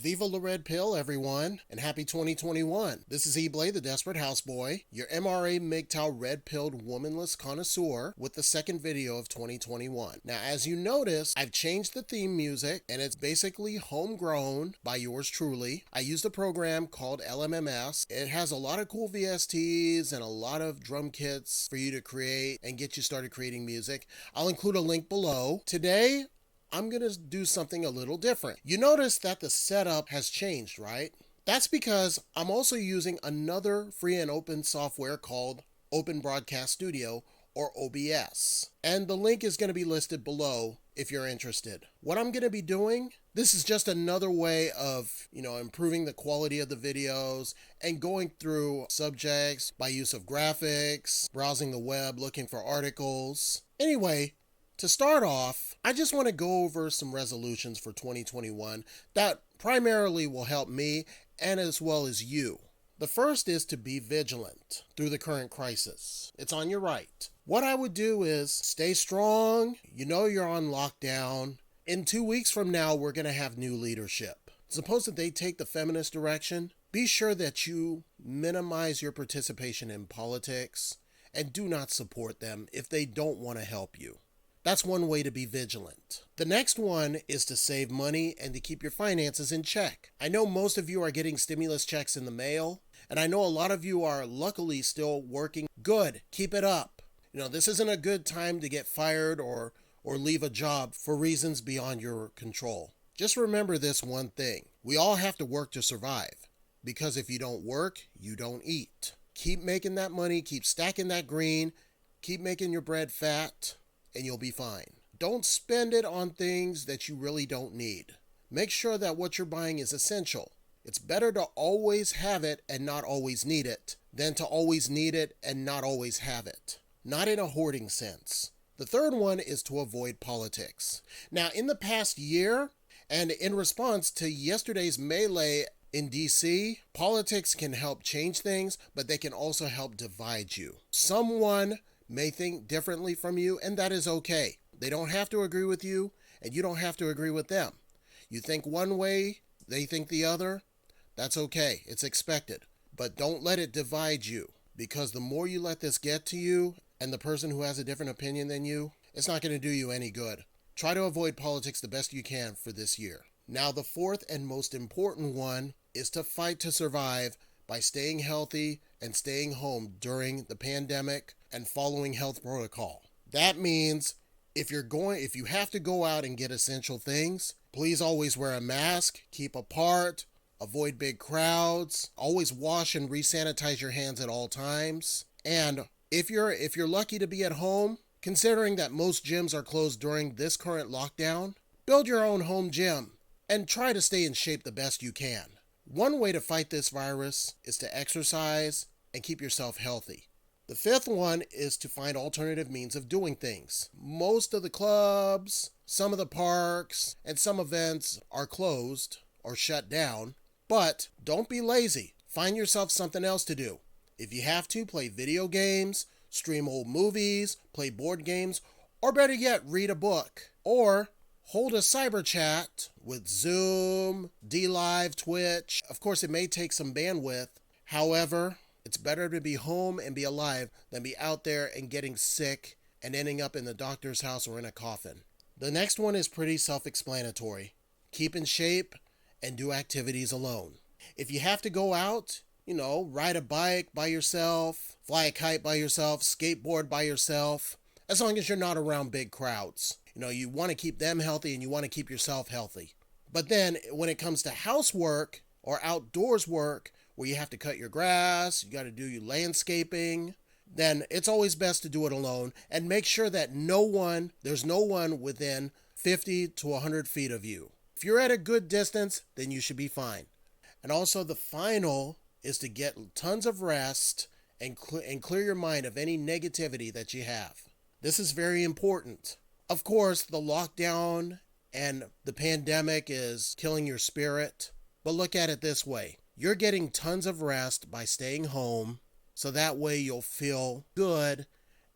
Viva la Red Pill, everyone, and happy 2021. This is Eblay, the Desperate Houseboy, your MRA MGTOW Red Pilled Womanless Connoisseur with the second video of 2021. Now, as you notice, I've changed the theme music, and it's basically homegrown by yours truly. I used a program called LMMS. It has a lot of cool VSTs and a lot of drum kits for you to create and get you started creating music. I'll include a link below. Today, I'm going to do something a little different. You notice that the setup has changed, right? That's because I'm also using another free and open software called Open Broadcast Studio, or OBS. And the link is going to be listed below if you're interested. What I'm going to be doing, this is just another way of, improving the quality of the videos and going through subjects by use of graphics, browsing the web, looking for articles. Anyway, to start off, I just want to go over some resolutions for 2021 that primarily will help me and as well as you. The first is to be vigilant through the current crisis. It's on your right. What I would do is stay strong. You know you're on lockdown. In 2 weeks from now, we're going to have new leadership. Suppose that they take the feminist direction. Be sure that you minimize your participation in politics and do not support them if they don't want to help you. That's one way to be vigilant. The next one is to save money and to keep your finances in check. I know most of you are getting stimulus checks in the mail, and I know a lot of you are luckily still working. Good, keep it up. This isn't a good time to get fired or leave a job for reasons beyond your control. Just remember this one thing. We all have to work to survive, because if you don't work, you don't eat. Keep making that money, keep stacking that green, keep making your bread fat, and you'll be fine. Don't spend it on things that you really don't need. Make sure that what you're buying is essential. It's better to always have it and not always need it than to always need it and not always have it. Not in a hoarding sense. The third one is to avoid politics. Now, in the past year, and in response to yesterday's melee in DC, politics can help change things, but they can also help divide you. Someone may think differently from you, and that is okay. They don't have to agree with you, and you don't have to agree with them. You think one way, they think the other. That's okay. It's expected. But don't let it divide you, because the more you let this get to you and the person who has a different opinion than you, it's not going to do you any good. Try to avoid politics the best you can for this year. Now, the fourth and most important one is to fight to survive by staying healthy and staying home during the pandemic and following health protocol. That means if you have to go out and get essential things, please always wear a mask, keep apart, avoid big crowds, always wash and re-sanitize your hands at all times. And if you're lucky to be at home, considering that most gyms are closed during this current lockdown, build your own home gym and try to stay in shape the best you can. One way to fight this virus is to exercise and keep yourself healthy. The fifth one is to find alternative means of doing things. Most of the clubs, some of the parks, and some events are closed or shut down, but don't be lazy. Find yourself something else to do. If you have to, play video games, stream old movies, play board games, or better yet, read a book. Or hold a cyber chat with Zoom, DLive, Twitch. Of course, it may take some bandwidth. However, it's better to be home and be alive than be out there and getting sick and ending up in the doctor's house or in a coffin. The next one is pretty self-explanatory. Keep in shape and do activities alone. If you have to go out, ride a bike by yourself, fly a kite by yourself, skateboard by yourself, as long as you're not around big crowds. You want to keep them healthy and you want to keep yourself healthy. But then when it comes to housework or outdoors work, where you have to cut your grass, you got to do your landscaping, then it's always best to do it alone and make sure that there's no one within 50 to 100 feet of you. If you're at a good distance, then you should be fine. And also the final is to get tons of rest and clear your mind of any negativity that you have. This is very important. Of course, the lockdown and the pandemic is killing your spirit, but look at it this way. You're getting tons of rest by staying home, so that way you'll feel good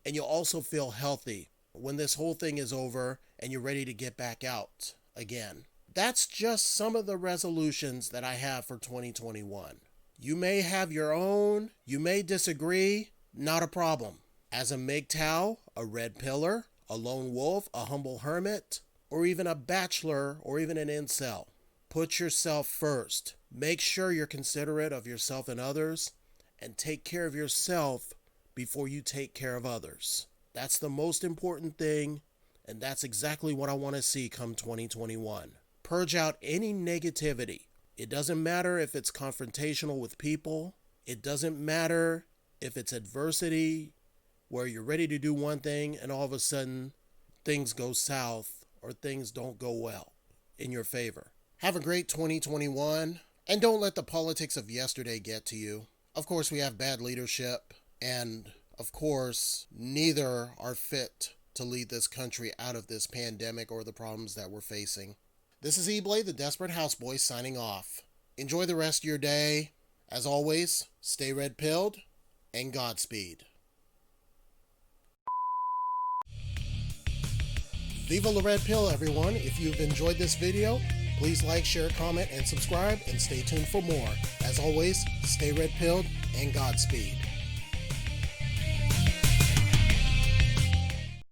and you'll also feel healthy when this whole thing is over and you're ready to get back out again. That's just some of the resolutions that I have for 2021. You may have your own, you may disagree, not a problem. As a MGTOW, a red pillar, a lone wolf, a humble hermit, or even a bachelor, or even an incel, put yourself first. Make sure you're considerate of yourself and others, and take care of yourself before you take care of others. That's the most important thing, and that's exactly what I want to see come 2021. Purge out any negativity. It doesn't matter if it's confrontational with people. It doesn't matter if it's adversity, where you're ready to do one thing and all of a sudden things go south or things don't go well in your favor. Have a great 2021, and don't let the politics of yesterday get to you. Of course, we have bad leadership, and of course, neither are fit to lead this country out of this pandemic or the problems that we're facing. This is Eblay, the Desperate Houseboy, signing off. Enjoy the rest of your day. As always, stay red-pilled, and Godspeed. Viva la Red Pill, everyone. If you've enjoyed this video, please like, share, comment, and subscribe, and stay tuned for more. As always, stay red-pilled, and Godspeed.